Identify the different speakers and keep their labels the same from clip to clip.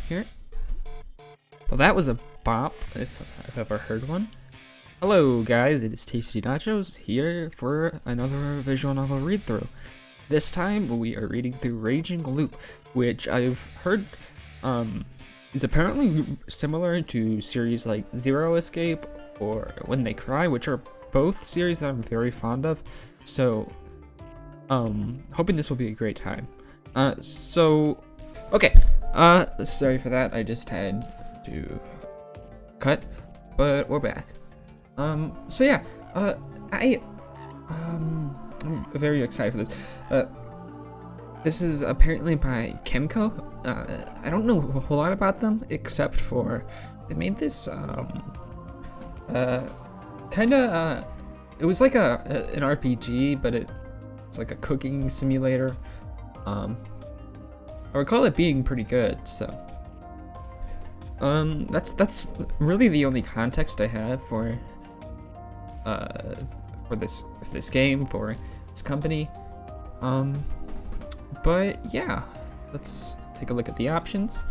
Speaker 1: here. Well, that was a bop, if I've ever heard one. Hello guys, it is Tasty Nachos here for another visual novel read-through. This time we are reading through Raging Loop, which I've heard is apparently similar to series like Zero Escape or When They Cry, which are both series that I'm very fond of. So, hoping this will be a great time. Okay, sorry for that, I just had to cut, but we're back. I'm very excited for this. This is apparently by Kemco. I don't know a whole lot about them, except for they made this, it was like an RPG, but it's like a cooking simulator. I recall it being pretty good, so. That's really the only context I have for this game, for this company. But yeah, let's take a look at the options.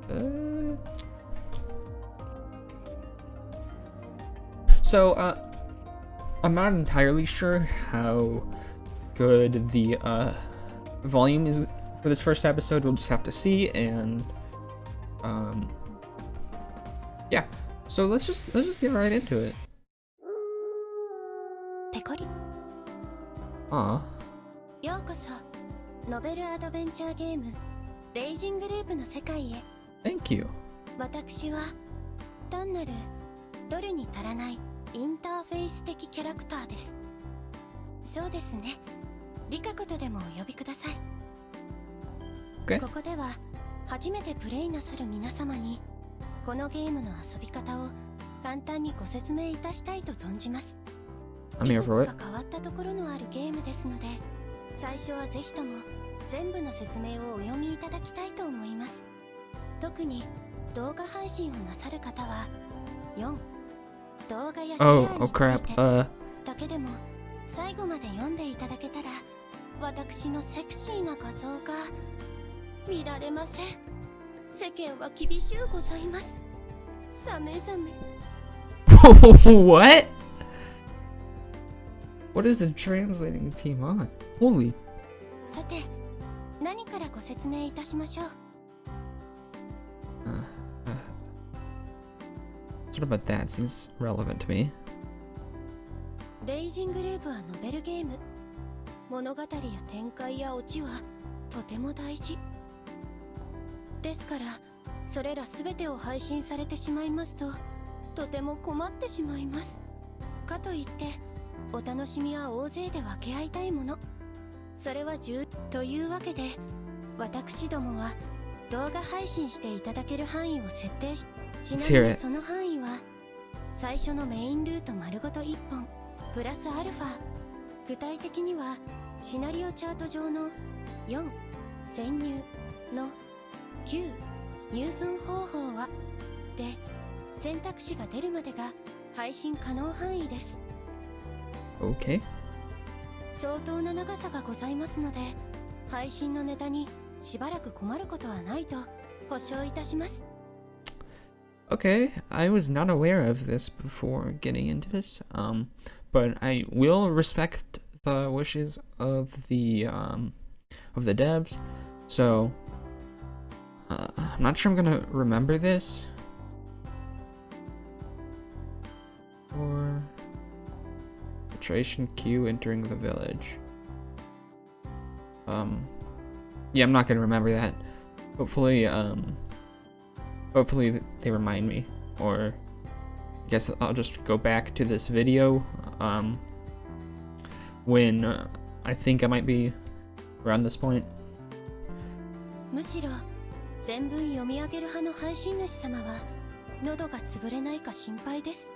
Speaker 1: I'm not entirely sure how good the volume is for this first episode. We'll just have to see, and yeah. So let's just get right into it. Aw.
Speaker 2: ようこそノベルアドベンチャーゲームレイジングループの世界へ。
Speaker 1: Thank you.
Speaker 2: 私は単なるどれに足らないインターフェイス的キャラクターです。そうですね。リカコとでもお呼びください。
Speaker 1: Okay.
Speaker 2: ここでは初めてプレイなさる皆様にこのゲームの遊び方を簡単にご説明いたしたいと存じます。
Speaker 1: I'm here for
Speaker 2: い
Speaker 1: it.
Speaker 2: くつか変わったところのあるゲームですので、最初はぜひとも全部の説明をお読みいただきたいと思います。特に動画配信をなさる方は4動画やシェアについてだけでも最後まで読んでいただけたら私のセクシーな画像が見られません。世間は厳しゅうございます。さめざめ。
Speaker 1: What? What is the translating team on? Holy.
Speaker 2: さて、何からご説明いたしましょう。
Speaker 1: What about that? Seems relevant to me.
Speaker 2: レイジングループはノベルゲーム。物語や展開やオチはとても大事。ですから、それらすべてを配信されてしまいますと、とても困ってしまいます。かといって、お楽しみは大勢で分け合いたいもの。それはというわけで、私どもは動画配信していただける範囲を設定し、ちなみにその範囲は最初のメインルート丸ごと1本プラスアルファ。具体的にはシナリオチャート上の4潜入の9入村方法はで選択肢が出るまでが配信可能範囲です。
Speaker 1: Okay.
Speaker 2: 相当な長さがございますので、配信のネタにしばらく困ることはないと保証いたします。
Speaker 1: Okay, I was not aware of this before getting into this, but I will respect the wishes of the devs. So I'm not sure I'm gonna remember this. Or filtration queue entering the village. Yeah, I'm not gonna remember that. Hopefully they remind me, or I guess I'll just go back to this video when I think I might be around this point.
Speaker 2: むしろ全文読み上げる派の配信主様は喉が潰れないか心配です。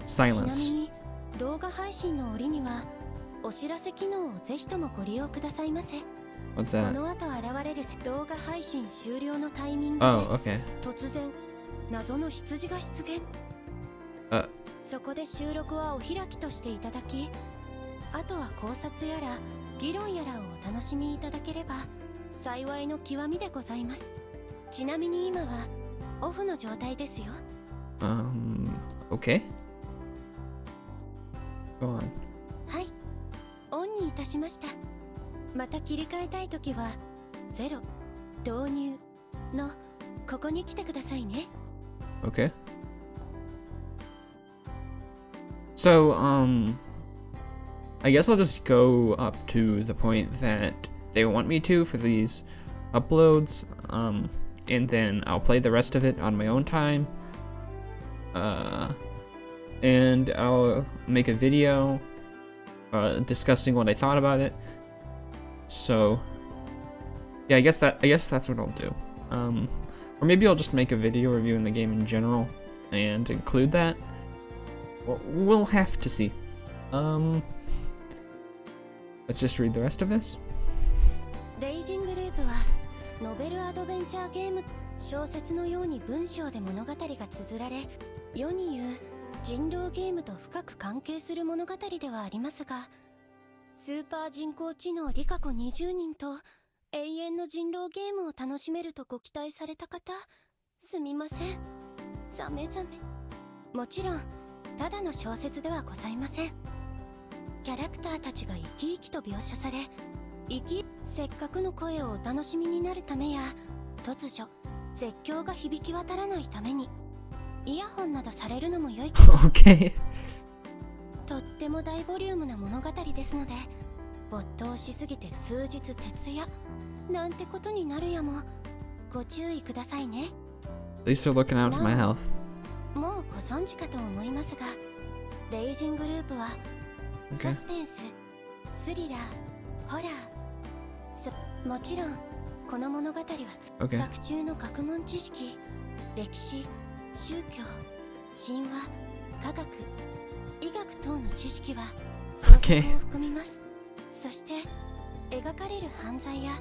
Speaker 1: Silence.
Speaker 2: ちなみに動画配信の折にはお知らせ機能をぜひともご利用くださいませ。
Speaker 1: What's
Speaker 2: こ
Speaker 1: that?
Speaker 2: の後現れる動画配信終了のタイミングで
Speaker 1: Oh, okay.
Speaker 2: 突然謎の羊が出現。そこで収録はお開きとしていただき、あとは考察やら議論やらをお楽しみいただければ幸いの極みでございます。ちなみに今はオフの状態ですよ。
Speaker 1: Okay. Go on.
Speaker 2: はい、オンにいたしました。また切り替えたいときはゼロ導入のここに来てくださいね。
Speaker 1: Okay. So, I guess I'll just go up to the point that they want me to for these uploads, and then I'll play the rest of it on my own time, and I'll make a video, discussing what I thought about it. So, yeah, I guess that's what I'll do. Or maybe I'll just make a video reviewing the game in general and include that. We'll have to see. Let's just read the rest of this.
Speaker 2: レイジングループはノベルアドベンチャーゲーム、小説のように文章で物語が綴られ、世に言う人狼ゲームと深く関係する物語ではありますが、スーパー人工知能リカコ20人と永遠の人狼ゲームを楽しめるとご期待された方、すみません。ざめざめ。もちろんただの小説ではございません。キャラクターたちが生き生きと描写され、せっかくの声をお楽しみになるためや、突如絶叫が響き渡らないためにイヤホンなどされるのも良いかと。
Speaker 1: Okay.
Speaker 2: とっても大ボリュームな物語ですので、没頭しすぎて数日徹夜なんてことになるやもご注意くださいね。
Speaker 1: At least they're looking out for my health.
Speaker 2: もうご存知かと思いますが、レイジングループはサスペンス、スリラー、ホラー、もちろんこの物語は、作中の学問知識、歴史、宗教、神話、科学、医学等の知識は創作を含みます。そして描かれる犯罪や、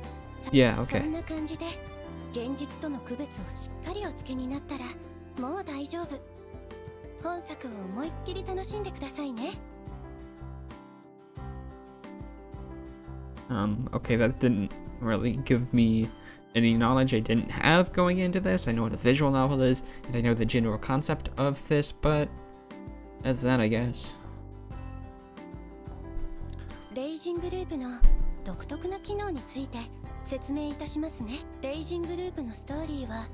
Speaker 2: そんな感じで現実との区別をしっかりお付けになったらもう大丈夫。本作を思いっきり楽しんでくださいね。
Speaker 1: Okay, that didn't really give me any knowledge I didn't have going into this. I know what a visual novel is, and I know the general concept of this, but that's that, I guess.
Speaker 2: レイジングループの独特な機能について説明いたしますね。レイジングループのストーリーは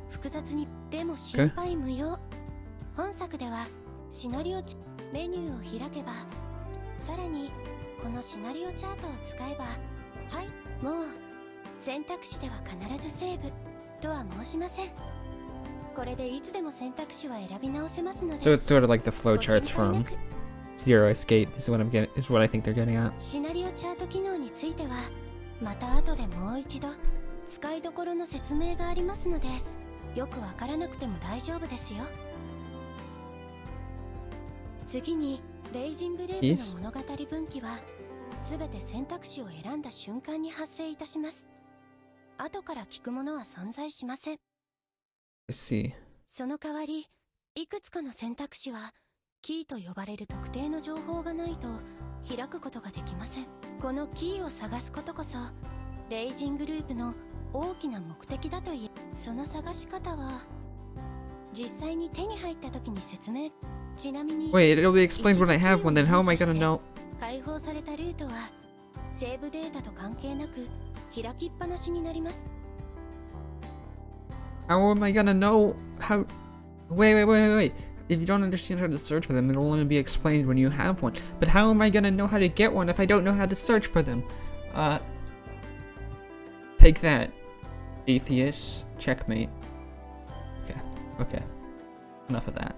Speaker 2: 複雑に、でも心配無用。本作ではシナリオメニューを開けば、さらにこのシナリオチャートを使えば、はい、もう選択肢では必ずセーブとは申しません。これでいつでも選択肢は選び直せますので。
Speaker 1: So it's sort of like the flowcharts from Zero Escape is what I think they're getting at.
Speaker 2: シナリオチャート機能についてはまた後でもう一度使いどころの説明がありますので、よくわからなくても大丈夫ですよ。次にレイジングループの物語分岐はすべて選択肢を選んだ瞬間に発生いたします。後から聞くものは存在しません。
Speaker 1: I see.
Speaker 2: その代わりいくつかの選択肢はキーと呼ばれる特定の情報がないと開くことができません。このキーを探すことこそレイジングループの大きな目的だと言え、その探し方は実際に手に入った時に説明。ちなみに
Speaker 1: Wait, it'll be explained when I have one, then how am I gonna know?
Speaker 2: 解放されたルートはセーブデータと関係なく開きっぱなしになります。
Speaker 1: How am I gonna know how? Wait. If you don't understand how to search for them, it'll only be explained when you have one. But how am I gonna know how to get one if I don't know how to search for them? Take that, atheist. Checkmate. Okay. Enough of that.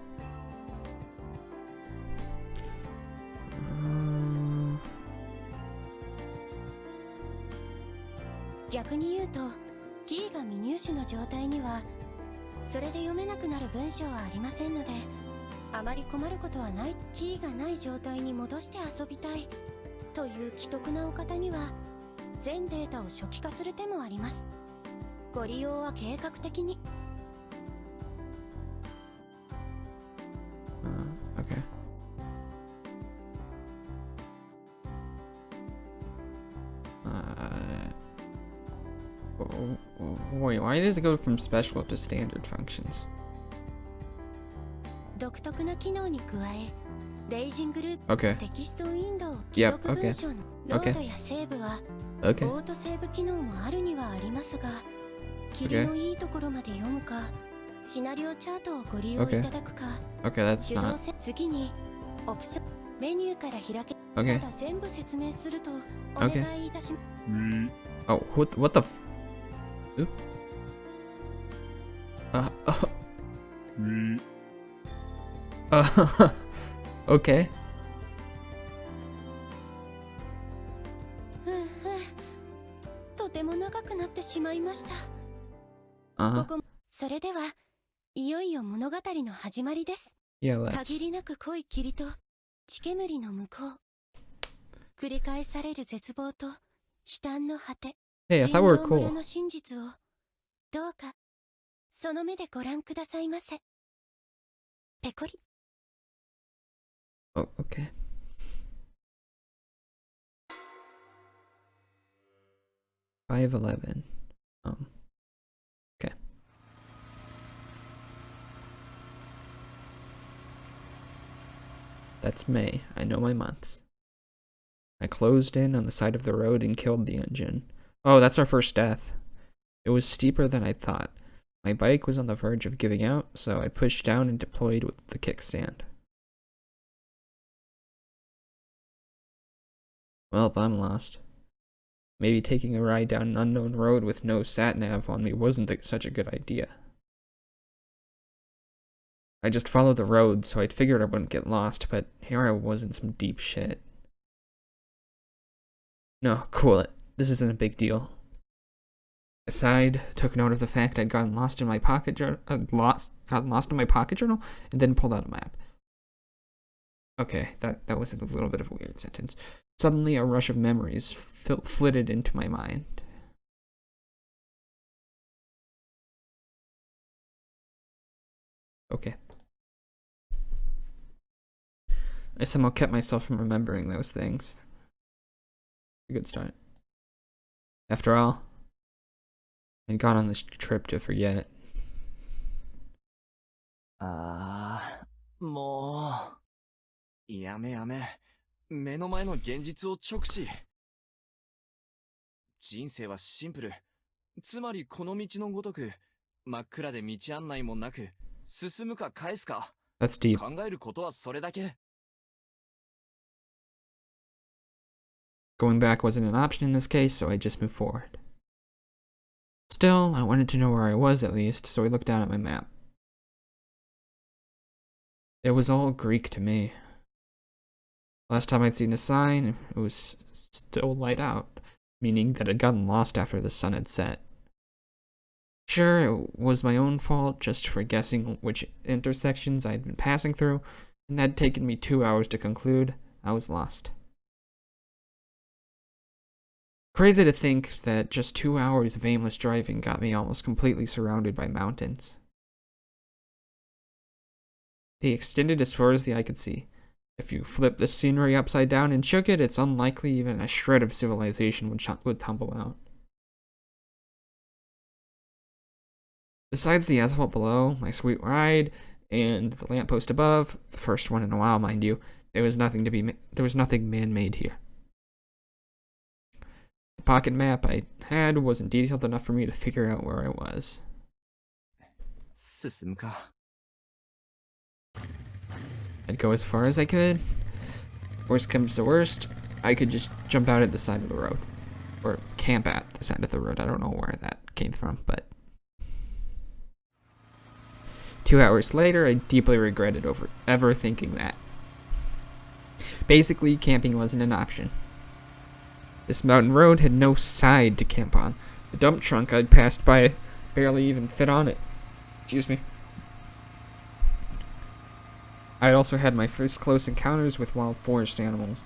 Speaker 2: 逆に言うと、キーが未入手の状態にはそれで読めなくなる文章はありませんので、あまり困ることはない。キーがない状態に戻して遊びたいという奇特なお方には全データを初期化する手もあります。ご利用は計画的に。
Speaker 1: Okay. Wait, why does it go from special to standard functions?
Speaker 2: 独特な機能に加え、レイジングループ
Speaker 1: Okay.
Speaker 2: テキストウィンドウ
Speaker 1: Yep,
Speaker 2: 既読文章のロードやセーブは
Speaker 1: Okay.
Speaker 2: オートセーブ機能もあるにはありますが、切りのいいところまで読むか、シナリオチャートをご利用いただくか、
Speaker 1: Okay, that's
Speaker 2: 手動
Speaker 1: not.
Speaker 2: 次にオプションメニューから開け、
Speaker 1: Okay.
Speaker 2: ただ全部説明するとお願いいたします。
Speaker 1: Oh, what the f- Oop. Okay.
Speaker 2: とても長くなってしまいました。
Speaker 1: Uh-huh.
Speaker 2: ここそれではいよいよ物語の始まりです。
Speaker 1: Yeah,
Speaker 2: 限
Speaker 1: let's...
Speaker 2: りなく濃い霧と血煙の向こう、繰り返される絶望と悲嘆の果て、
Speaker 1: Hey, I
Speaker 2: 人
Speaker 1: thought we were
Speaker 2: 狼村
Speaker 1: cool.
Speaker 2: の真実をどうかその目でご覧くださいませ。ペコリ。
Speaker 1: Oh, okay. $5.11. Okay. That's May. I know my months. I closed in on the side of the road and killed the engine. Oh, that's our first death. It was steeper than I thought. My bike was on the verge of giving out, so I pushed down and deployed with the kickstand. Well, I'm lost. Maybe taking a ride down an unknown road with no sat-nav on me wasn't such a good idea. I just followed the road, so I'd figured I wouldn't get lost, but here I was in some deep shit. No, cool it. This isn't a big deal. I sighed, took note of the fact I'd gotten lost in my pocket journal, and then pulled out a map. Okay, that was a little bit of a weird sentence. Suddenly, a rush of memories flitted into my mind. Okay. I somehow kept myself from remembering those things. A good start. After all, I'd gone on this trip to forget.
Speaker 3: もうやめやめ、目の前の現実を直視。人生はシンプル。つまりこの道のごとく、真っ暗で道案内もなく、進むか返すか。
Speaker 1: That's deep.
Speaker 3: 考えることはそれだけ。
Speaker 1: Going back wasn't an option in this case, so I just moved forward. Still, I wanted to know where I was at least, so I looked down at my map. It was all Greek to me. Last time I'd seen a sign, it was still light out, meaning that I'd gotten lost after the sun had set. Sure, it was my own fault just for guessing which intersections I'd been passing through, and that had taken me 2 hours to conclude I was lost. Crazy to think that just 2 hours of aimless driving got me almost completely surrounded by mountains. They extended as far as the eye could see. If you flipped the scenery upside down and shook it, it's unlikely even a shred of civilization would tumble out. Besides the asphalt below, my sweet ride, and the lamppost above, the first one in a while, mind you, there was nothing man-made here. The pocket map I had wasn't detailed enough for me to figure out where I was.
Speaker 3: 進むか。
Speaker 1: I'd go as far as I could. Worst comes to worst, I could just jump out at the side of the road. Or camp at the side of the road. I don't know where that came from, but... 2 hours later, I deeply regretted ever thinking that. Basically, camping wasn't an option. This mountain road had no side to camp on. The dump truck I'd passed by barely even fit on it. Excuse me. I'd also had my first close encounters with wild forest animals.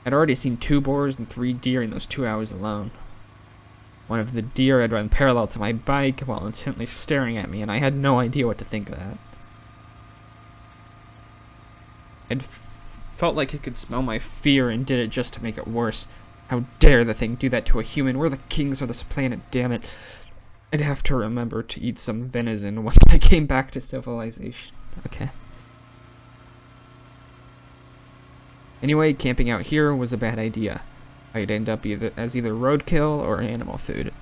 Speaker 1: I'd already seen 2 boars and 3 deer in those 2 hours alone. One of the deer had run parallel to my bike while intently staring at me, and I had no idea what to think of that. I'd felt like it could smell my fear and did it just to make it worse. How dare the thing do that to a human? We're the kings of this planet, damn it. I'd have to remember to eat some venison once I came back to civilization. Okay. Anyway, camping out here was a bad idea. I'd end up either roadkill or animal food.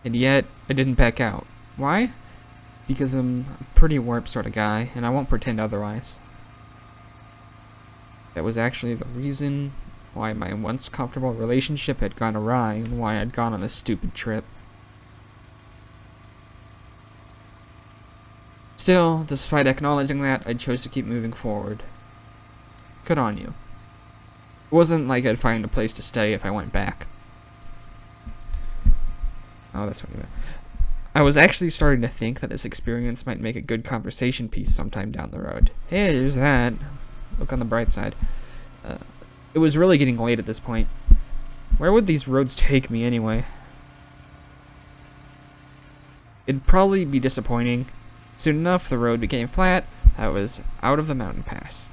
Speaker 1: And yet, I didn't back out. Why? Because I'm a pretty warped sort of guy, and I won't pretend otherwise. That was actually the reason why my once comfortable relationship had gone awry and why I'd gone on this stupid trip. Still, despite acknowledging that, I chose to keep moving forward. Good on you. It wasn't like I'd find a place to stay if I went back. Oh, that's what you meant. I was actually starting to think that this experience might make a good conversation piece sometime down the road. Hey, there's that. Look on the bright side. It was really getting late at this point. Where would these roads take me anyway? It'd probably be disappointing. Soon enough, the road became flat. I was out of the mountain pass.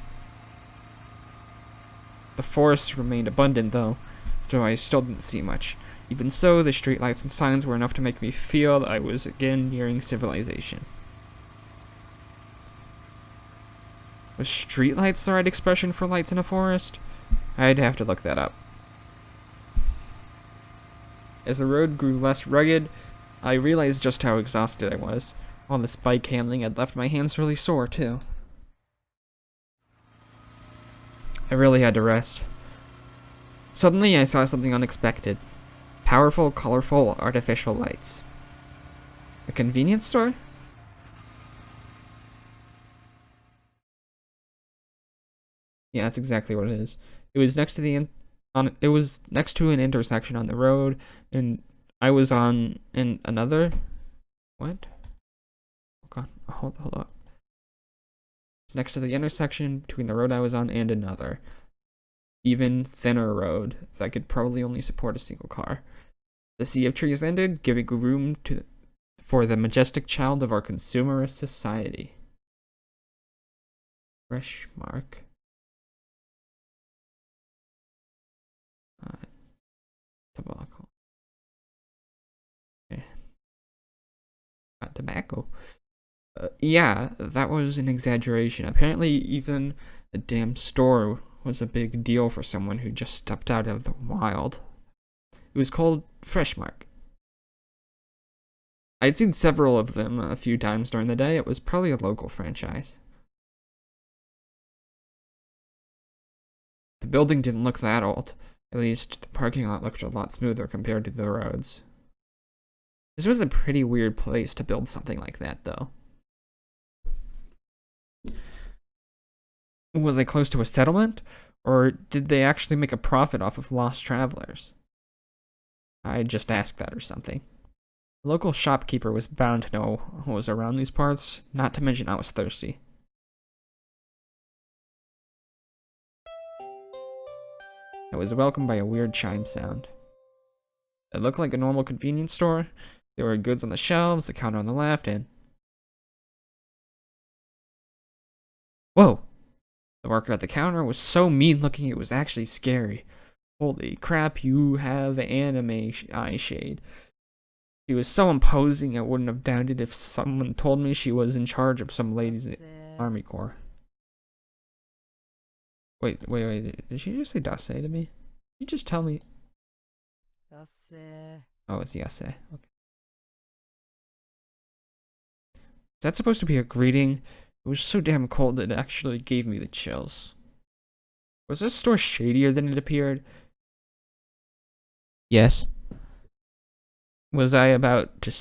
Speaker 1: The forest remained abundant, though, so I still didn't see much. Even so, the streetlights and signs were enough to make me feel I was again nearing civilization. Was streetlights the right expression for lights in a forest? I'd have to look that up. As the road grew less rugged, I realized just how exhausted I was. All this bike handling had left my hands really sore, too. I really had to rest. Suddenly, I saw something unexpected. Powerful, colorful, artificial lights. A convenience store? Yeah, that's exactly what it is. It was next to it was next to an intersection on the road, and I was on another. What? Hold up. It's next to the intersection between the road I was on and another, even thinner road that could probably only support a single car. The sea of trees ended, giving room for the majestic child of our consumerist society. Fresh mark. Tobacco. Okay. Not tobacco. Yeah, that was an exaggeration. Apparently, even the damn store was a big deal for someone who just stepped out of the wild. It was called Freshmark. I'd seen several of them a few times during the day. It was probably a local franchise. The building didn't look that old. At least, the parking lot looked a lot smoother compared to the roads. This was a pretty weird place to build something like that, though. Was I close to a settlement? Or did they actually make a profit off of lost travelers? I just asked that or something. The local shopkeeper was bound to know what was around these parts, not to mention I was thirsty. I was welcomed by a weird chime sound. It looked like a normal convenience store. There were goods on the shelves, the counter on the left, and... Whoa! The worker at the counter was so mean-looking it was actually scary. Holy crap, you have anime eye shade. She was so imposing I wouldn't have doubted if someone told me she was in charge of some ladies' army corps. Wait, did she just say Dase to me? Did you just tell me?
Speaker 4: Dase.
Speaker 1: Oh, it's Yase. Okay. Is that supposed to be a greeting? It was so damn cold that it actually gave me the chills. Was this store shadier than it appeared? Yes. Was I about to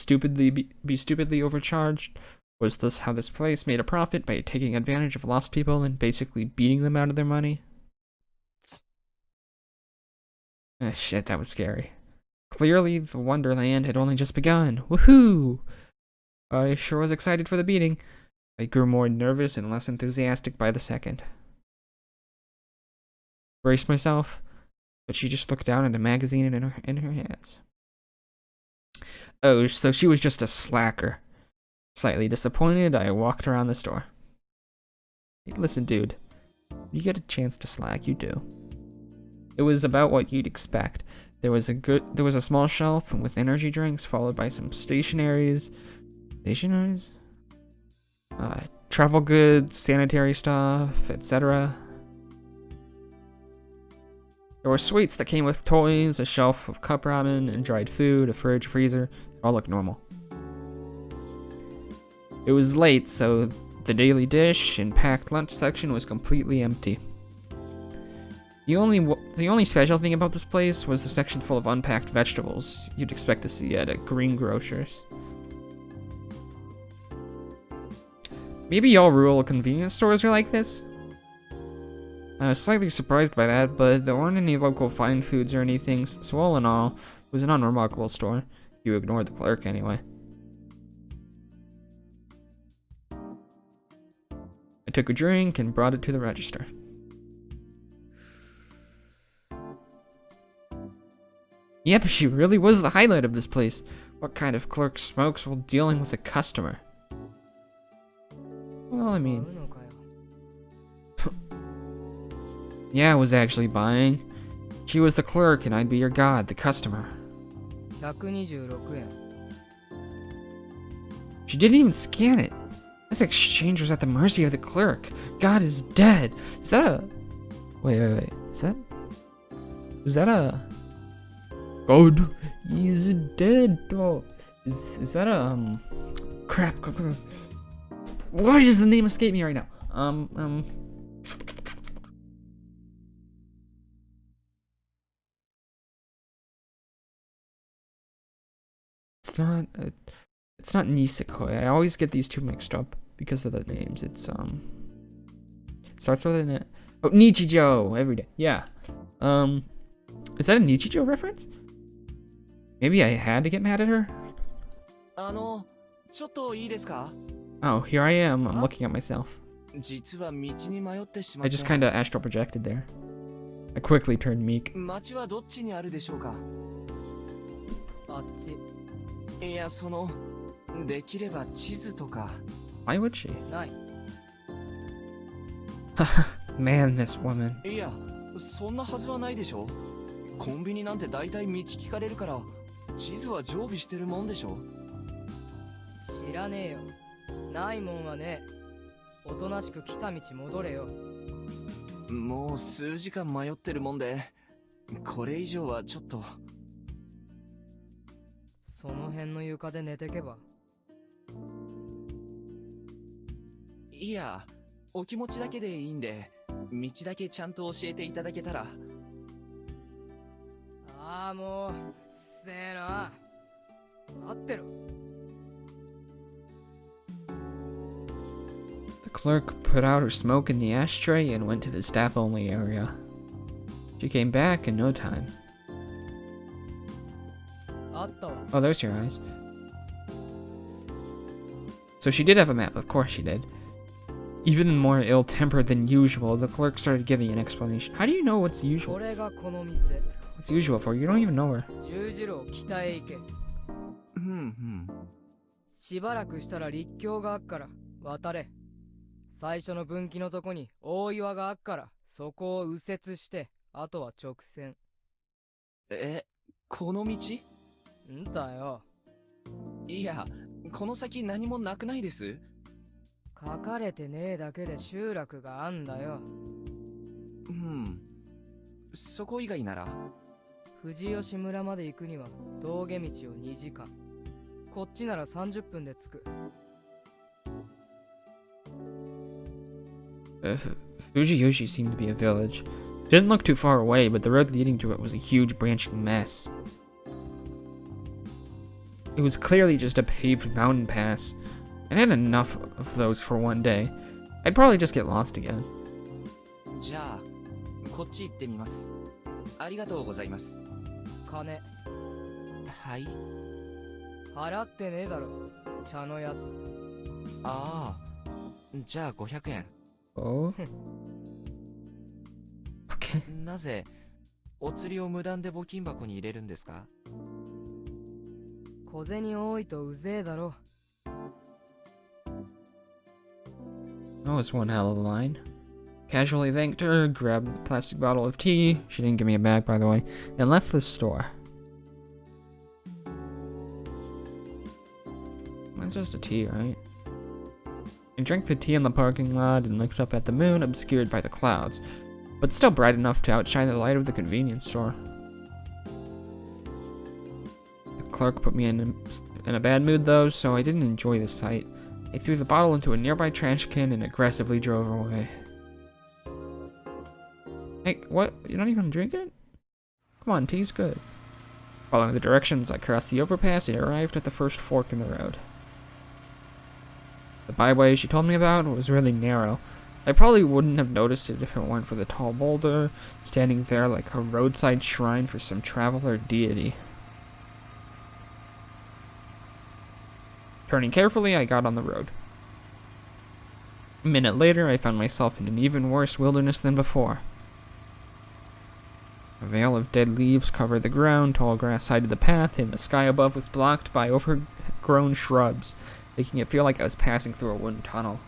Speaker 1: be stupidly overcharged? Was this how this place made a profit by taking advantage of lost people and basically beating them out of their money? Ah, shit, that was scary. Clearly, the Wonderland had only just begun. Woohoo! I sure was excited for the beating. I grew more nervous and less enthusiastic by the second. Braced myself, but she just looked down at a magazine in her hands. Oh, so she was just a slacker. Slightly disappointed, I walked around the store. Hey, listen, dude. You get a chance to slack, you do. It was about what you'd expect. There was a small shelf with energy drinks, followed by some stationaries, travel goods, sanitary stuff, etc. There were sweets that came with toys, a shelf of cup ramen and dried food, a fridge, freezer. It all looked normal. It was late, so the daily dish and packed lunch section was completely empty. The only special thing about this place was the section full of unpacked vegetables you'd expect to see at a greengrocer's. Maybe all rural convenience stores are like this? I was slightly surprised by that, but there weren't any local fine foods or anything, so all in all, it was an unremarkable store. You ignored the clerk anyway. I took a drink and brought it to the register. Yep, she really was the highlight of this place. What kind of clerk smokes while dealing with a customer? Well, I mean... yeah, I was actually buying. She was the clerk and I'd be your god, the customer.
Speaker 4: 126 yen.
Speaker 1: She didn't even scan it. This exchange was at the mercy of the clerk. God is dead. Is that a... Wait. Was that a... God is dead. Oh, is that a... Crap. Why does the name escape me right now? It's not Nisekoi. I always get these two mixed up because of the names. It starts with an... Oh, Nichijou! Every day. Yeah. Is that a Nichijou reference? Maybe I had to get mad at her?
Speaker 3: ちょっといいですか?
Speaker 1: Oh, here I am. I'm looking at myself.
Speaker 3: 実は道に迷ってしま
Speaker 1: I
Speaker 3: って。
Speaker 1: just kinda astral projected there. I quickly turned meek.
Speaker 3: 街はどっちにあるでしょうか?
Speaker 4: あっち。
Speaker 3: いや、できれば地図とか。
Speaker 1: Why would she?
Speaker 4: ない。
Speaker 1: Man, this woman.
Speaker 3: いや、そんなはずはないでしょ。コンビニなんて大体道聞かれるから、地図は常備してるもんでしょ。
Speaker 4: 知らねえよ。ないもんはねえ。おとなしく来た道戻れよ。
Speaker 3: もう数時間迷ってるもんで、これ以上はちょっと。
Speaker 4: その辺の床で寝てけば。
Speaker 3: いや、お気持ちだけでいいんで、道だけちゃんと教えていただけたら。
Speaker 4: ああ、もう、せえな。待ってろ。
Speaker 1: The clerk put out her smoke in the ashtray and went to the staff-only area. She came back in no time.
Speaker 4: あったわ。
Speaker 1: Oh, there's your eyes. So she did have a map, of course she did. Even more ill-tempered than usual, the clerk started giving an explanation. How do you know what's
Speaker 4: こ
Speaker 1: usual?
Speaker 4: れがこの店。
Speaker 1: What's usual for? You don't even know her.
Speaker 4: 十字路北へ行け。しばらくしたら立教があっから渡れ。最初の分岐のとこに大岩があっからそこを右折してあとは直線。
Speaker 3: この道？
Speaker 4: んだよ。
Speaker 3: いや、この先何もなくないです。
Speaker 4: 書かれてねえだけで集落があんだよ。
Speaker 3: そこ以外なら。
Speaker 4: 富士吉村まで行くには峠道を2時間。こっちなら30分で着く。
Speaker 1: Fujiyoshi seemed to be a village. Didn't look too far away, but the road leading to it was a huge branching mess. It was clearly just a paved mountain pass. I had enough of those for one day. I'd probably just get lost again.
Speaker 3: じゃあ、こっち行ってみます。ありがとうございます。
Speaker 4: 金。
Speaker 3: はい。
Speaker 4: 払ってねえだろ。茶のやつ。
Speaker 3: ああ、じゃあ500円。
Speaker 1: Oh? Okay.
Speaker 3: なぜ、お釣りを無断で募金箱に入れるんですか？
Speaker 4: 小銭多いとうぜえだろ。
Speaker 1: That was one hell of a line. Casually thanked her, grabbed a plastic bottle of tea, she didn't give me a bag by the way, and left the store. It's just a tea, right? I drank the tea in the parking lot and looked up at the moon, obscured by the clouds, but still bright enough to outshine the light of the convenience store. The clerk put me in a bad mood though, so I didn't enjoy the sight. I threw the bottle into a nearby trash can and aggressively drove away. Hey, what? You don't even drink it? Come on, tea's good. Following the directions, I crossed the overpass and arrived at the first fork in the road. The byway she told me about was really narrow. I probably wouldn't have noticed it if it weren't for the tall boulder standing there like a roadside shrine for some traveler deity. Turning carefully, I got on the road. A minute later, I found myself in an even worse wilderness than before. A veil of dead leaves covered the ground, tall grass sided the path, and the sky above was blocked by overgrown shrubs, making it feel like I was passing through a wooden tunnel.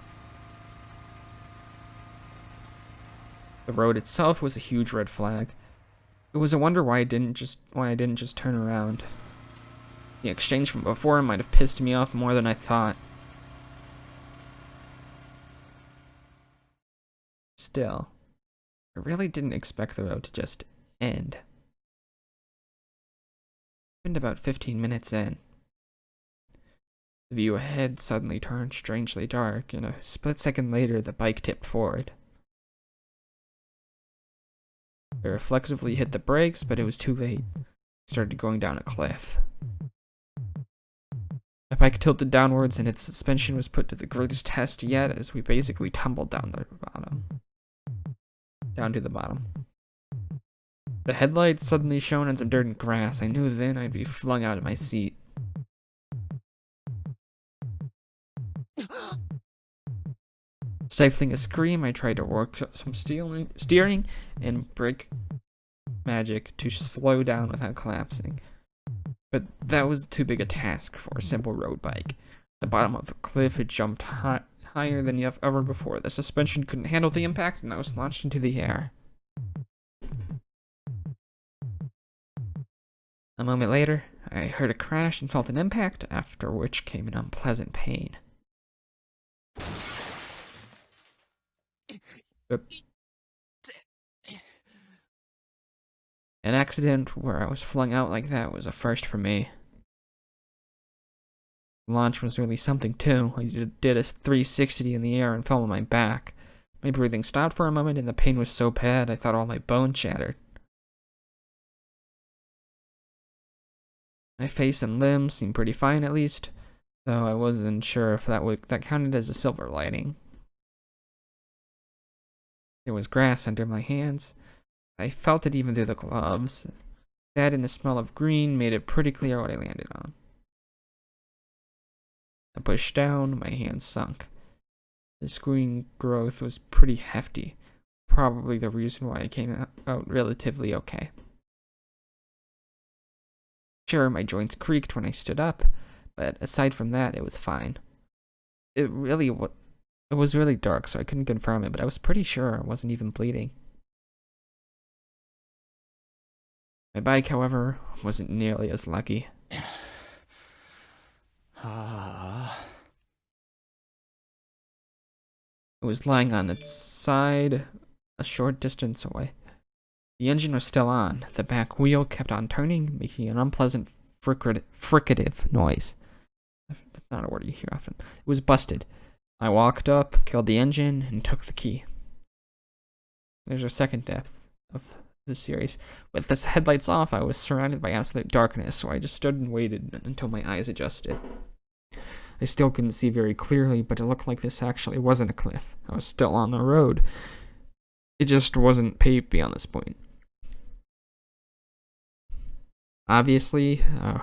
Speaker 1: The road itself was a huge red flag. It was a wonder why I didn't just turn around. The exchange from before might have pissed me off more than I thought. Still, I really didn't expect the road to just end. It happened about 15 minutes in. The view ahead suddenly turned strangely dark, and a split second later the bike tipped forward. I reflexively hit the brakes, but it was too late. I started going down a cliff. My bike tilted downwards and its suspension was put to the greatest test yet as we basically tumbled down to the bottom. The headlights suddenly shone on some dirt and grass. I knew then I'd be flung out of my seat. Stifling a scream, I tried to work some steering and brake magic to slow down without collapsing. But that was too big a task for a simple road bike. The bottom of the cliff had jumped higher than ever before. The suspension couldn't handle the impact, and I was launched into the air. A moment later, I heard a crash and felt an impact, after which came an unpleasant pain. An accident where I was flung out like that was a first for me. The launch was really something too. I did a 360 in the air and fell on my back. My breathing stopped for a moment and the pain was so bad I thought all my bones shattered. My face and limbs seemed pretty fine at least, though I wasn't sure if that counted as a silver lining. There was grass under my hands. I felt it even through the gloves. That and the smell of green made it pretty clear what I landed on. I pushed down, my hands sunk. This green growth was pretty hefty, probably the reason why I came out relatively okay. Sure, my joints creaked when I stood up, but aside from that, it was fine. It was really dark, so I couldn't confirm it, but I was pretty sure I wasn't even bleeding. My bike, however, wasn't nearly as lucky. It was lying on its side, a short distance away. The engine was still on. The back wheel kept on turning, making an unpleasant fricative noise. That's not a word you hear often. It was busted. I walked up, killed the engine, and took the key. There's a second death of the series. With the headlights off, I was surrounded by absolute darkness, so I just stood and waited until my eyes adjusted. I still couldn't see very clearly, but it looked like this actually wasn't a cliff. I was still on the road. It just wasn't paved beyond this point. Obviously, a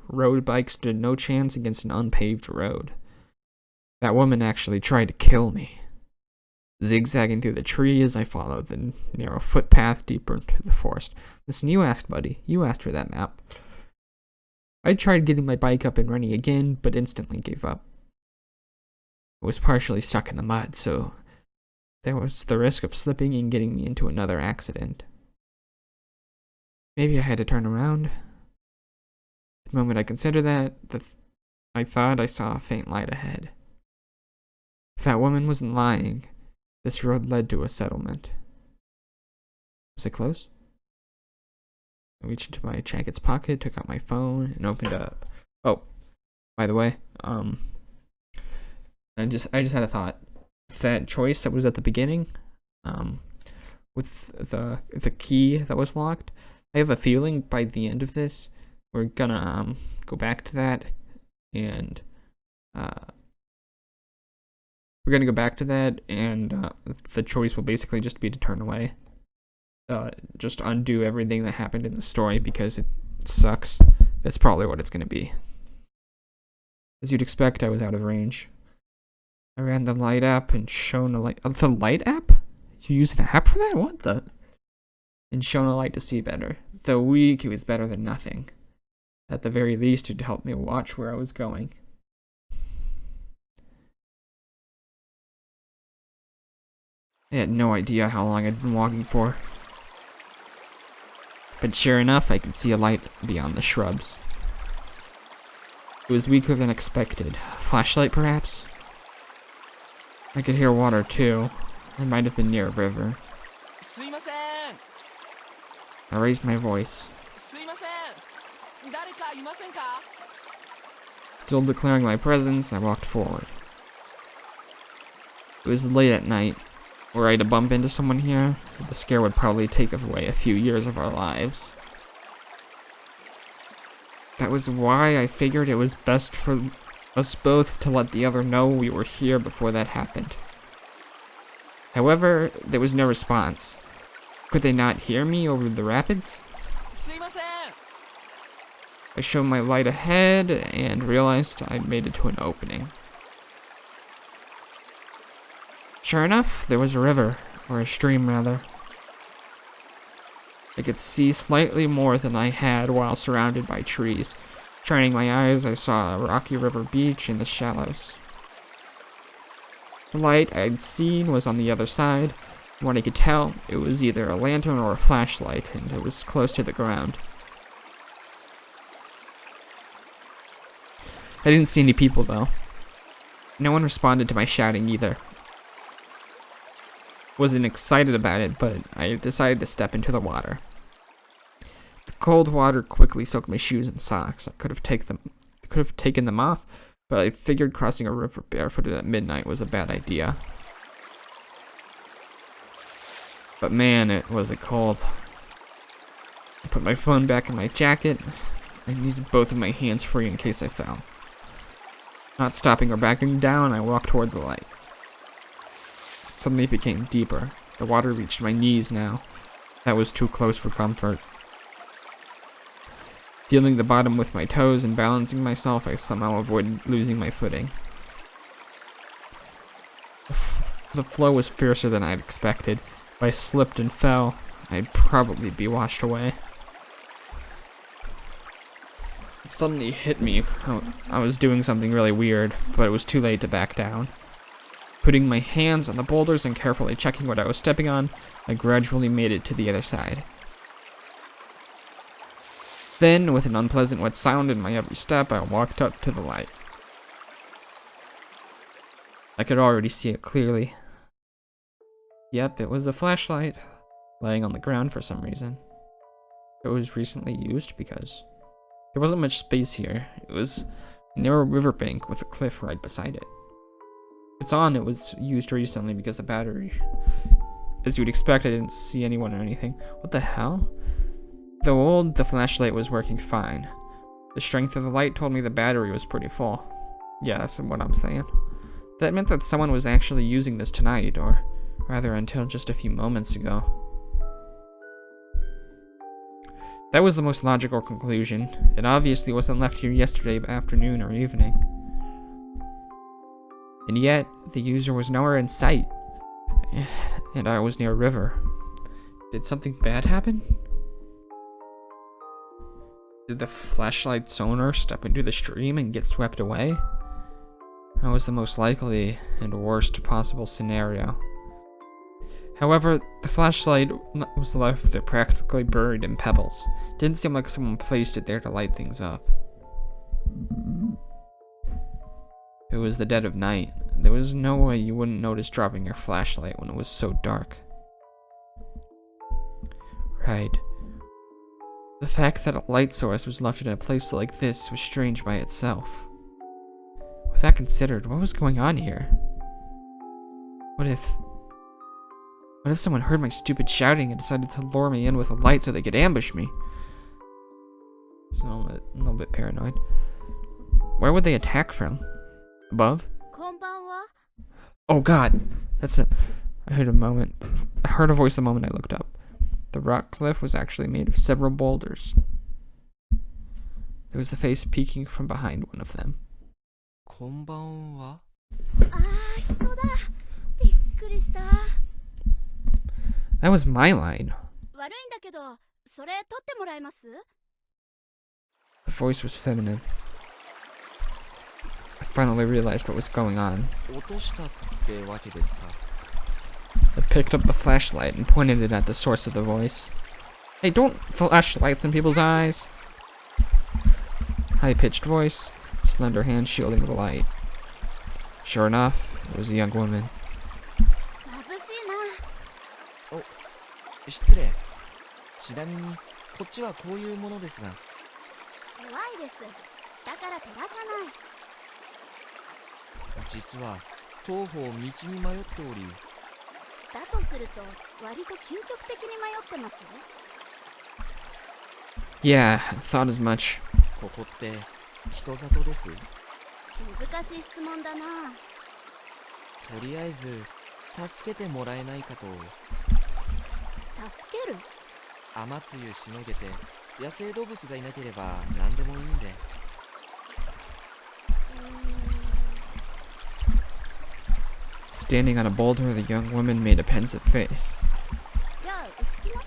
Speaker 1: road bike stood no chance against an unpaved road. That woman actually tried to kill me. Zigzagging through the trees, I followed the narrow footpath deeper into the forest. Listen, you asked, buddy. You asked for that map. I tried getting my bike up and running again, but instantly gave up. It was partially stuck in the mud, so there was the risk of slipping and getting me into another accident. Maybe I had to turn around. The moment I considered that, I thought I saw a faint light ahead. If that woman wasn't lying, this road led to a settlement. Was it close? I reached into my jacket's pocket, took out my phone, and opened up. Oh, by the way, I just had a thought. That choice that was at the beginning, with the key that was locked, I have a feeling by the end of this, we're gonna go back to that, and the choice will basically just be to turn away. Just undo everything that happened in the story because it sucks. That's probably what it's gonna be. As you'd expect, I was out of range. I ran the light app and shone a light. The light app? You use an app for that? What the? And shone a light to see better. Though weak, it was better than nothing. At the very least, it helped me watch where I was going. I had no idea how long I'd been walking for. But sure enough, I could see a light beyond the shrubs. It was weaker than expected. A flashlight, perhaps? I could hear water, too. I might have been near a river. I raised my voice. Still declaring my presence, I walked forward. It was late at night. Were I to bump into someone here, the scare would probably take away a few years of our lives. That was why I figured it was best for us both to let the other know we were here before that happened. However, there was no response. Could they not hear me over the rapids? I showed my light ahead and realized I'd made it to an opening. Sure enough, there was a river, or a stream rather. I could see slightly more than I had while surrounded by trees. Shining my eyes, I saw a rocky river beach in the shallows. The light I'd seen was on the other side. From what I could tell, it was either a lantern or a flashlight, and it was close to the ground. I didn't see any people, though. No one responded to my shouting either. Wasn't excited about it, but I decided to step into the water. The cold water quickly soaked my shoes and socks. I could have taken them off, but I figured crossing a river barefooted at midnight was a bad idea. But man, was it cold. I put my phone back in my jacket. I needed both of my hands free in case I fell. Not stopping or backing down, I walked toward the light. Suddenly it became deeper. The water reached my knees now. That was too close for comfort. Feeling the bottom with my toes and balancing myself, I somehow avoided losing my footing. The flow was fiercer than I'd expected. If I slipped and fell, I'd probably be washed away. It suddenly hit me. I was doing something really weird, but it was too late to back down. Putting my hands on the boulders and carefully checking what I was stepping on, I gradually made it to the other side. Then, with an unpleasant wet sound in my every step, I walked up to the light. I could already see it clearly. Yep, it was a flashlight, laying on the ground for some reason. It was recently used because there wasn't much space here. It was a narrow riverbank with a cliff right beside it. It's on, it was used recently because the battery. As you'd expect, I didn't see anyone or anything. What the hell? Though old, the flashlight was working fine. The strength of the light told me the battery was pretty full. Yeah, that's what I'm saying. That meant that someone was actually using this tonight, or rather until just a few moments ago. That was the most logical conclusion. It obviously wasn't left here yesterday afternoon or evening. And yet, the user was nowhere in sight. And I was near a river. Did something bad happen? Did the flashlight's owner step into the stream and get swept away? That was the most likely and worst possible scenario. However, the flashlight was left there practically buried in pebbles. Didn't seem like someone placed it there to light things up. It was the dead of night. There was no way you wouldn't notice dropping your flashlight when it was so dark. Right. The fact that a light source was left in a place like this was strange by itself. With that considered, what was going on here? What if someone heard my stupid shouting and decided to lure me in with a light so they could ambush me? So I'm a little bit paranoid. Where would they attack from? Above?
Speaker 2: こんばんは。
Speaker 1: Oh god! That's it. I heard a voice the moment I looked up. The rock cliff was actually made of several boulders. There was the face peeking from behind one of them.
Speaker 3: こんばんは。
Speaker 2: ああ、人だ。びっくりした。
Speaker 1: That was my line.
Speaker 2: 悪いんだけど、それ取ってもらえます？
Speaker 1: The voice was feminine. I finally realized what was going on.
Speaker 3: 落としたってわけですか。
Speaker 1: I picked up the flashlight and pointed it at the source of the voice. Hey, don't flash lights in people's eyes! High-pitched voice, slender hand shielding the light. Sure enough, it was a young woman.
Speaker 2: 眩しいな。
Speaker 3: 失礼。ちなみに、こっちはこういうものですが。
Speaker 2: 怖いです。下から照らさない。
Speaker 3: 実は、当方道に迷っており。
Speaker 2: だとすると、割と究極的に迷ってますよ。
Speaker 1: Yeah, I thought as much.
Speaker 3: ここって、人里です。
Speaker 2: 難しい質問だな。
Speaker 3: とりあえず、助けてもらえないかと。
Speaker 2: 助ける？
Speaker 3: 雨露しのげて、野生動物がいなければ何でもいいんで。
Speaker 1: Standing on a boulder, the young woman made a pensive face.
Speaker 2: じゃあ、打ち切ます？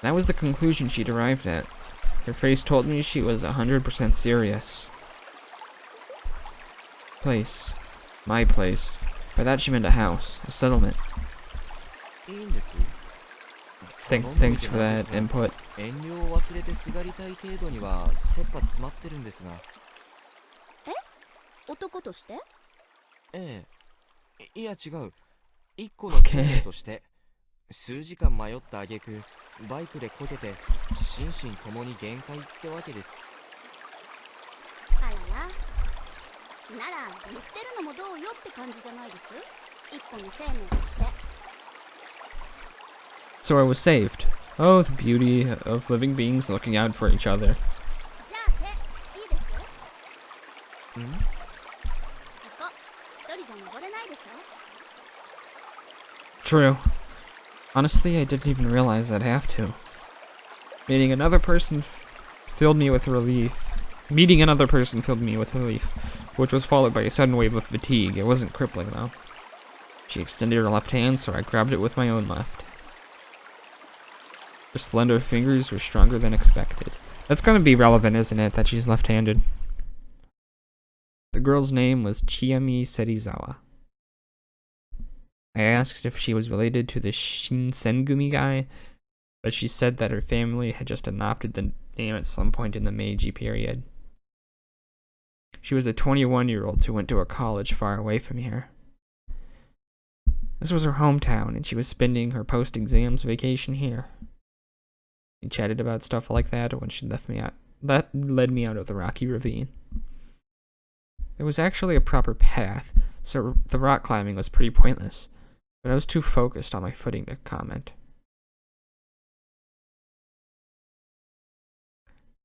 Speaker 1: That was the conclusion she'd arrived at. Her face told me she was 100% serious. Place. My place. By that she meant a house. A settlement.
Speaker 3: いいんです。
Speaker 1: Thanks for that input.
Speaker 3: 遠慮を忘れてすがりたい程度には切羽詰まってるんですが。
Speaker 2: 男として？
Speaker 3: ええ。いや違う。一個の生命として、数時間迷った挙句、バイクでこけて、心身ともに限界ってわけです。
Speaker 2: あらら。なら、見捨てるのもどうよって感じじゃないです？一個の生命として。
Speaker 1: So I was saved. Oh, the beauty of living beings looking out for each other.
Speaker 2: じゃあ手、いいです？
Speaker 3: ん？
Speaker 2: ここ、一人じゃ登れないでしょ？
Speaker 1: True. Honestly, I didn't even realize I'd have to. Meeting another person filled me with relief, which was followed by a sudden wave of fatigue. It wasn't crippling, though. She extended her left hand, so I grabbed it with my own left. Her slender fingers were stronger than expected. That's gonna be relevant, isn't it, that she's left-handed? The girl's name was Chiami Serizawa. I asked if she was related to the Shinsengumi guy, but she said that her family had just adopted the name at some point in the Meiji period. She was a 21-year-old who went to a college far away from here. This was her hometown, and she was spending her post-exams vacation here. We chatted about stuff like that when she led me out of the rocky ravine. There was actually a proper path, so the rock climbing was pretty pointless, but I was too focused on my footing to comment.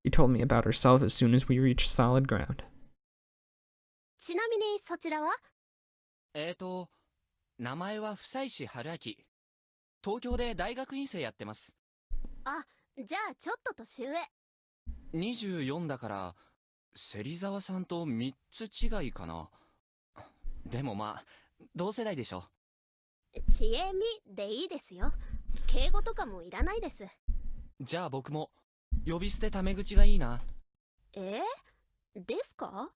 Speaker 1: She told me about herself as soon as we reached solid ground.
Speaker 2: ちなみにそちらは？
Speaker 3: 名前は房石春明。東京で大学院生やってます。
Speaker 2: あ、じゃあちょっと年上。
Speaker 3: 24だから、芹沢さんと3つ違いかな。でもまあ、同世代でしょ。
Speaker 2: ちえみでいいですよ。敬語とかもいらないです。
Speaker 3: じゃあ僕も、呼び捨てタメ口がいいな。
Speaker 2: ですか？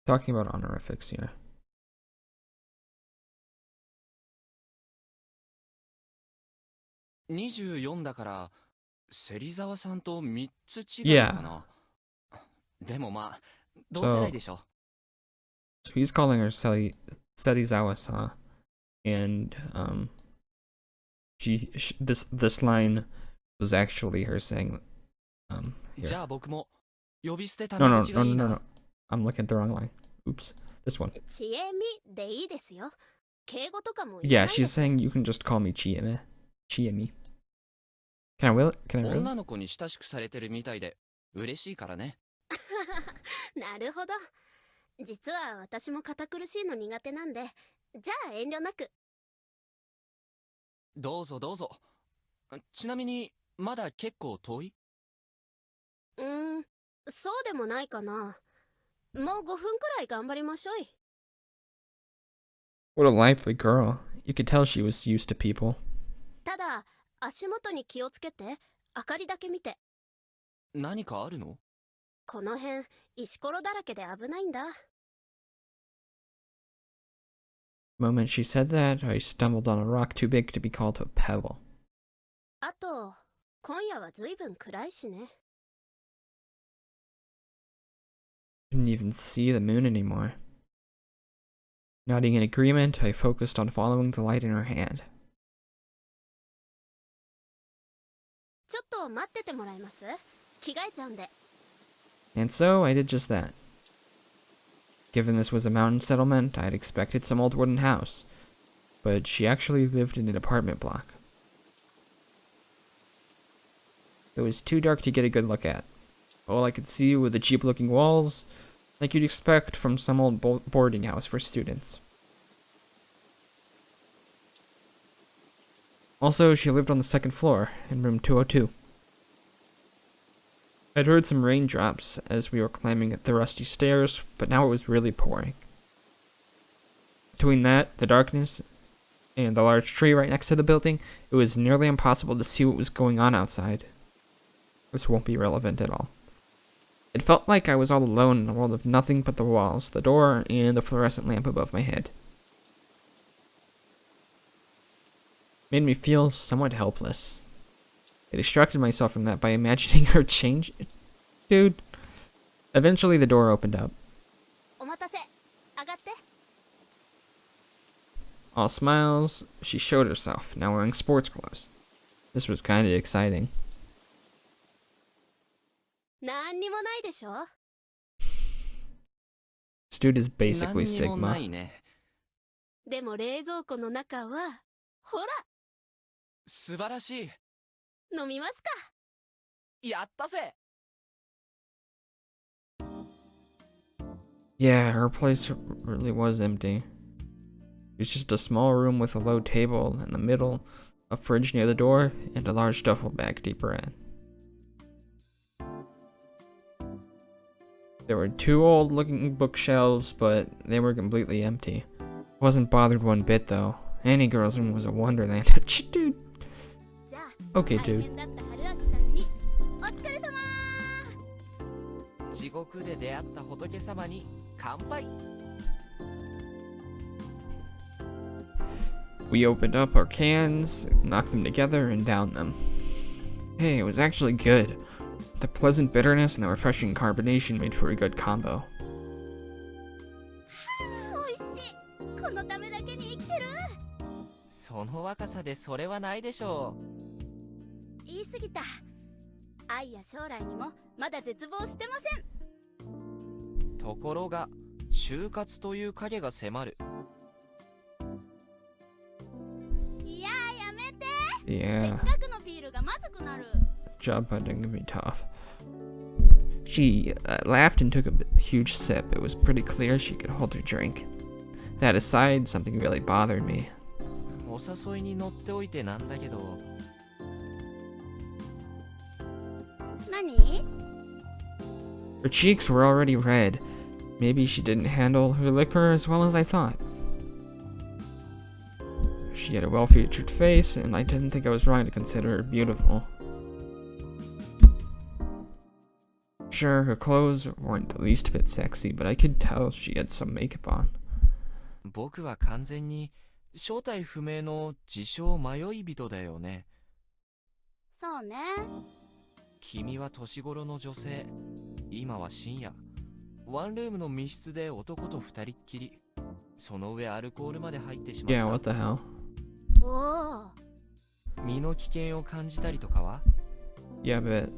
Speaker 1: Talking about honorifics here.
Speaker 3: 24だから芹沢さんと3つ違う
Speaker 1: Yeah.
Speaker 3: かな。でもまあ同世代でしょ。
Speaker 1: So he's calling her Serizawa-san, and this line was actually her saying,
Speaker 3: じ
Speaker 1: here.
Speaker 3: ゃあ僕も呼び捨てタ
Speaker 1: No,
Speaker 3: メ
Speaker 1: no,
Speaker 3: 口
Speaker 1: no,
Speaker 3: がい
Speaker 1: no,
Speaker 3: い
Speaker 1: no,
Speaker 3: な。
Speaker 1: no. I'm looking at the wrong line. Oops. This one.
Speaker 2: ちえみでいいですよ。敬語とかもい
Speaker 1: Yeah,
Speaker 2: らないで
Speaker 1: she's
Speaker 2: す。
Speaker 1: saying you can just call me Chieme. Chiemi. Can I will it? Can I really?
Speaker 3: 女の子に親しくされてるみたいで嬉しいからね。
Speaker 2: なるほど。実は私も堅苦しいの苦手なんで、じゃあ遠慮なく。
Speaker 3: どうぞどうぞ。ちなみにまだ結構遠い？
Speaker 2: そうでもないかな。もう5分くらい頑張りましょい。
Speaker 1: What a lively girl. You could tell she was used to people.
Speaker 2: ただ足元に気をつけて。明かりだけ見て。
Speaker 3: 何かあるの？
Speaker 2: この辺石ころだらけで危ないんだ。
Speaker 1: The moment she said that, I stumbled on a rock too big to be called a pebble.
Speaker 2: あと今夜はずいぶん暗いしね。
Speaker 1: Couldn't even see the moon anymore. Nodding in agreement, I focused on following the light in her hand.
Speaker 2: ちょっと待っててもらえます？着替えちゃうんで。
Speaker 1: And so I did just that. Given this was a mountain settlement, I'd expected some old wooden house, but she actually lived in an apartment block. It was too dark to get a good look at. All I could see were the cheap-looking walls, like you'd expect from some old boarding house for students. Also, she lived on the second floor, in room 202. I'd heard some raindrops as we were climbing the rusty stairs, but now it was really pouring. Between that, the darkness, and the large tree right next to the building, it was nearly impossible to see what was going on outside. This won't be relevant at all. It felt like I was all alone in a world of nothing but the walls, the door, and the fluorescent lamp above my head. Made me feel somewhat helpless. I distracted myself from that by imagining her change. Dude. Eventually the door opened up.
Speaker 2: お待たせ。上がって。
Speaker 1: All smiles, she showed herself, now wearing sports clothes. This was kinda exciting.
Speaker 2: なんにもないでしょ。
Speaker 1: This dude is
Speaker 3: 何
Speaker 1: basically
Speaker 3: にもな
Speaker 1: Sigma.
Speaker 3: いね。
Speaker 2: でも冷蔵庫の中はほら。
Speaker 3: 素晴らしい。
Speaker 2: 飲みますか。
Speaker 3: やったぜ。
Speaker 1: Yeah, her place really was empty. It was just a small room with a low table in the middle, a fridge near the door, and a large duffel bag deeper in. There were 2 old-looking bookshelves, but they were completely empty. Wasn't bothered one bit, though. Any girl's room was a wonderland. Dude.
Speaker 2: じゃあ
Speaker 1: Okay,
Speaker 2: 大
Speaker 1: dude.
Speaker 2: 変だった春明さんにお疲れ様。
Speaker 3: 地獄で出会った仏様に乾杯。
Speaker 1: We opened up our cans, knocked them together, and downed them. Hey, it was actually good. The pleasant bitterness and the refreshing carbonation made for a good combo.
Speaker 2: おいしい。このためだけに生きてる。
Speaker 3: その若さでそれはないでしょ
Speaker 2: 言い過ぎた。愛や将来にもまだ絶望してません。
Speaker 3: う。ところが就活という影が迫る。
Speaker 2: いややめて。
Speaker 1: Yeah,
Speaker 2: せっかくのビールがまずくなる。
Speaker 1: job hunting can be tough. She laughed and took a huge sip. It was pretty clear she could hold her drink. That aside, something really bothered me.
Speaker 3: お誘いに乗っておいてなんだけど。
Speaker 2: 何？
Speaker 1: Her cheeks were already red. Maybe she didn't handle her liquor as well as I thought. She had a well-featured face, and I didn't think I was wrong to consider her beautiful. Sure, her clothes weren't the least bit sexy, but I could tell she had some makeup on.
Speaker 3: 僕は完全に正体不明の自称迷い人だよね。
Speaker 2: そうね。
Speaker 3: 君は年頃の女性、今は深夜、ワンルームの密室で男と二人っきり、その上アルコールまで入ってしまった。
Speaker 1: Yeah, what the hell?
Speaker 2: おお。
Speaker 3: 身の危険を感じたりとかは？
Speaker 1: Yeah, but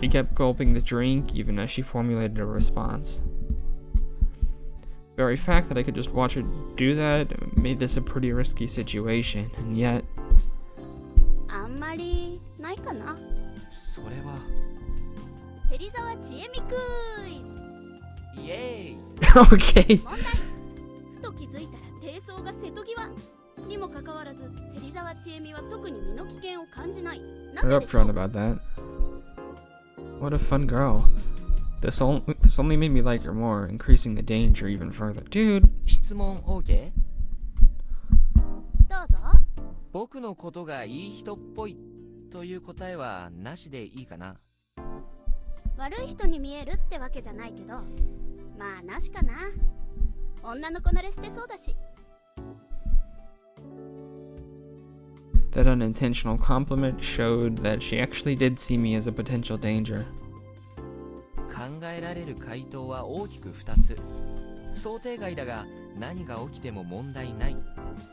Speaker 1: he kept gulping the drink even as she formulated a response. The very fact that I could just watch her do that made this a pretty risky situation, and yet
Speaker 2: あんまりないかな。
Speaker 3: それは
Speaker 2: 芹沢千恵美クイズ。
Speaker 3: イエーイ。
Speaker 1: okay.
Speaker 2: 問題。ふと気づいたら低層が瀬戸際にもかかわらず、芹沢千恵美は特に身の危険を感じない。な
Speaker 1: We're
Speaker 2: ぜでしょ
Speaker 1: upfront
Speaker 2: う？
Speaker 1: about that. What a fun girl. This only made me like her more, increasing the danger even further. Dude.
Speaker 3: 質問 OK？
Speaker 2: どうぞ。
Speaker 3: 僕のことがいい人っぽいという答えはなしでいいかな？
Speaker 2: 悪い人に見えるってわけじゃないけど、まあなしかな。女の子慣れしてそうだし。
Speaker 1: That unintentional compliment showed that she actually did see me as a potential danger.
Speaker 3: 考えられる回答は大きく2つ。想定外だが何が起きても問題ない、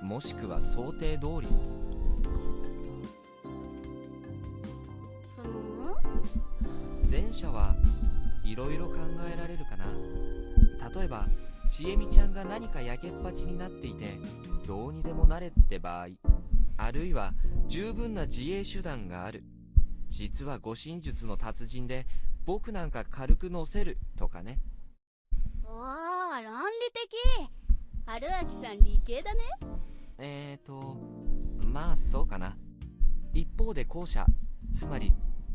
Speaker 3: もしくは想定通り。前者はいろいろ考えられるかな。例えばちえみちゃんが何かやけっぱちになっていてどうにでもなれって場合、あるいは十分な自衛手段がある、実は護身術の達人で僕なんか軽く乗せるとかね。
Speaker 2: おー、論理的。春明さん理系だね。
Speaker 3: まあそうかな。一方で後者、つまり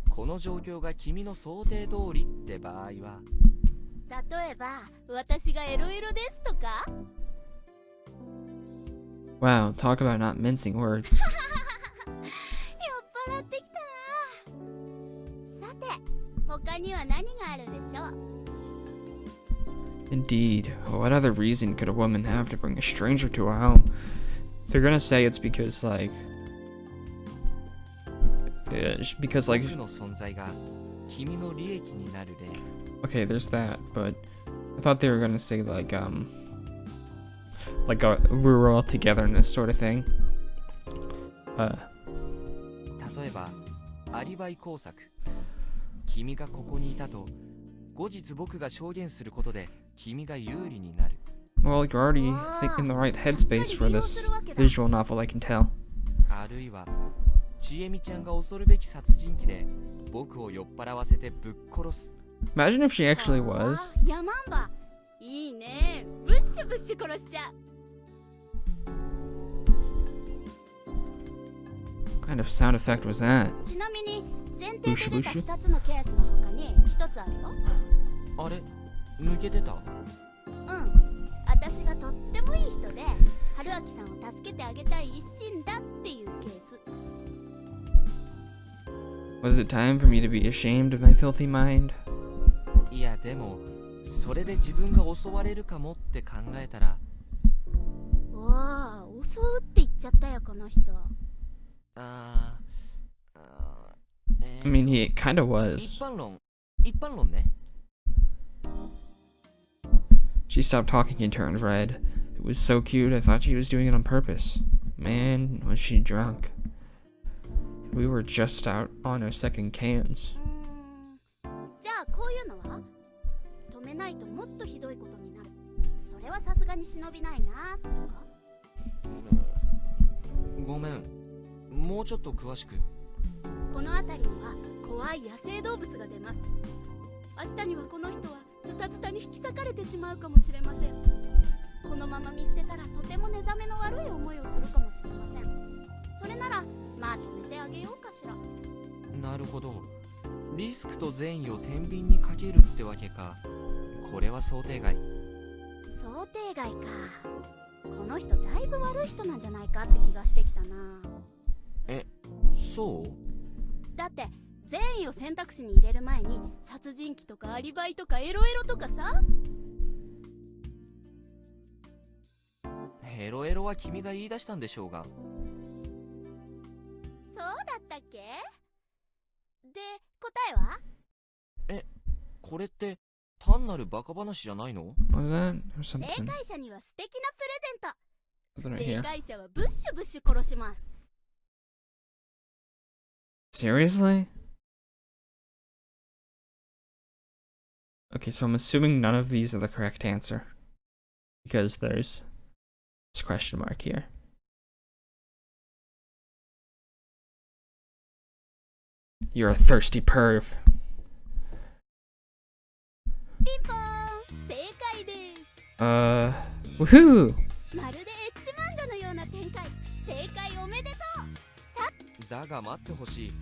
Speaker 3: この状況が君の想定通りって場合は、
Speaker 2: 例えば私がエロエロですとか。
Speaker 1: Wow, talk about not mincing words.
Speaker 2: 酔っ払ってきたな。さて、他には何があるでしょう。
Speaker 1: Indeed. What other reason could a woman have to bring a stranger to her home? They're gonna say it's because, like... because,
Speaker 3: 僕の存在が君の利益になる例。
Speaker 1: Okay, there's that, but I thought they were gonna say, like rural togetherness sort of thing.
Speaker 3: 例えばアリバイ工作、君がここにいたと後日僕が証言することで君が有利になる。
Speaker 1: Well, you're already in the right headspace for this visual novel, I can tell.
Speaker 3: あるいはちえみちゃんが恐るべき殺人鬼で僕を酔っ払わせてぶっ殺す。
Speaker 1: Imagine if she actually was.
Speaker 2: ヤマンバいいね。ブッシュブッシュ殺しちゃう。
Speaker 1: What kind of sound effect was that?
Speaker 2: ちなみに前提で出た2つのケースの他に1つあるよ。
Speaker 3: あれ抜けてた？
Speaker 2: うん、私がとってもいい人で春明さんを助けてあげたい一心だっていうケース。
Speaker 1: Was it time for me to be ashamed of my filthy mind?
Speaker 3: いやでもそれで自分が襲われるかもって考えたら。
Speaker 2: わあ、襲うって言っちゃったよこの人。
Speaker 1: I mean, he kind of was.
Speaker 3: 一般論ね。
Speaker 1: She stopped talking and turned red. It was so cute, I thought she was doing it on purpose. Man, was she drunk. We were just out on our second cans.
Speaker 2: じゃあこういうのは止めないともっとひどいことになる。それはさすがに忍びないなとか。
Speaker 3: ごめん、もうちょっと詳しく。
Speaker 2: この辺りには怖い野生動物が出ます。明日にはこの人はズタズタに引き裂かれてしまうかもしれません。このまま見捨てたらとても寝覚めの悪い思いをするかもしれません。それならまあ止めてあげようかしら。
Speaker 3: なるほど、リスクと善意を天秤にかけるってわけか。これは想定外。
Speaker 2: 想定外か。この人だいぶ悪い人なんじゃないかって気がしてきたな。
Speaker 3: そう？
Speaker 2: だって善意を選択肢に入れる前に殺人鬼とかアリバイとかエロエロとかさ。
Speaker 3: エロエロは君が言い出したんでしょうが。
Speaker 2: で答えは？
Speaker 3: これって単なるバカ話じゃないの？
Speaker 1: What was that? Or
Speaker 2: 正
Speaker 1: something?
Speaker 2: 解者には素敵なプレゼント。
Speaker 1: Something right
Speaker 2: 正
Speaker 1: here.
Speaker 2: 解者はブッシュブッシュ殺します。
Speaker 1: Seriously? Okay, so I'm assuming none of these are the correct answer. Because there's this question mark here. You're a thirsty perv.
Speaker 2: ピンポーン、正解です。
Speaker 1: Woohoo!
Speaker 2: まるでエッジ漫画のような展開。正解おめでとう。
Speaker 3: だが待ってほしい。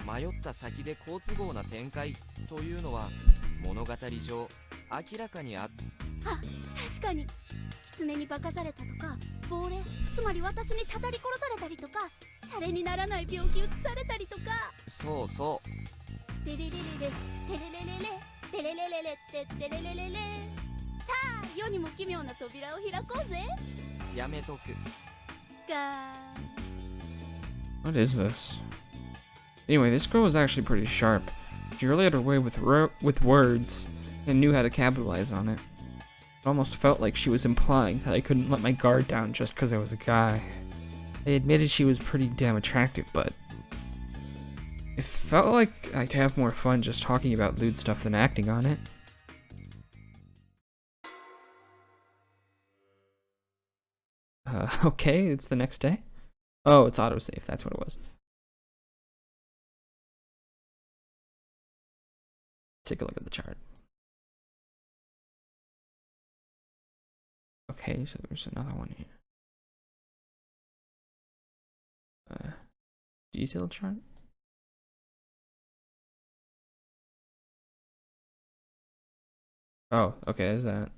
Speaker 3: 迷った先で好都合な展開というのは物語上明らかにあっ
Speaker 2: あ、確かに。狐に化かされたとか、亡霊、つまり私にたたり殺されたりとか、シャレにならない病気移されたりとか。
Speaker 3: そうそう。
Speaker 2: テレレレレ、テレレレレ、テレレレレテテレレレレ。さあ、世にも奇妙な扉を開こうぜ。
Speaker 3: やめとく。
Speaker 2: か
Speaker 1: What is this? Anyway, this girl was actually pretty sharp. She really had her way with words and knew how to capitalize on it. It almost felt like she was implying that I couldn't let my guard down just because I was a guy. I admitted she was pretty damn attractive, but it felt like I'd have more fun just talking about lewd stuff than acting on it. Okay, it's the next day. Oh, it's autosave, that's what it was. Take a look at the chart. Okay, so there's another one here. Detailed chart? Oh, okay, there's that.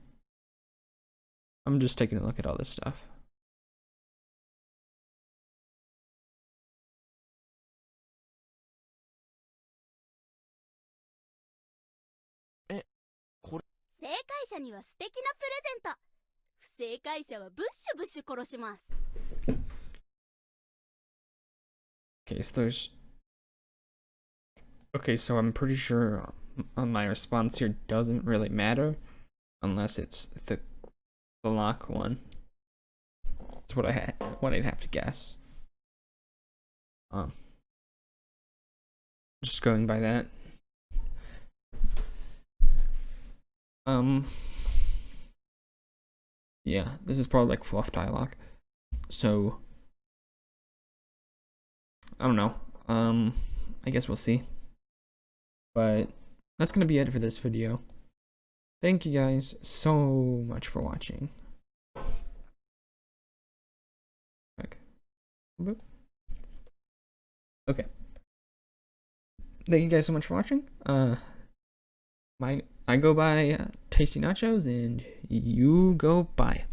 Speaker 1: I'm just taking a look at all this stuff.
Speaker 2: 正解者には素敵なプレゼント。不正解者はブッシュブッシュ殺します。
Speaker 1: Okay, so there's... Okay, so I'm pretty sure my response here doesn't really matter unless it's the lock one. That's what I'd have to guess. Just going by that. Yeah, this is probably like fluff dialogue. So I don't know. I guess we'll see. But that's gonna be it for this video. Thank you guys so much for watching. Okay. Thank you guys so much for watching. I go by Tasty Nachos, and you go by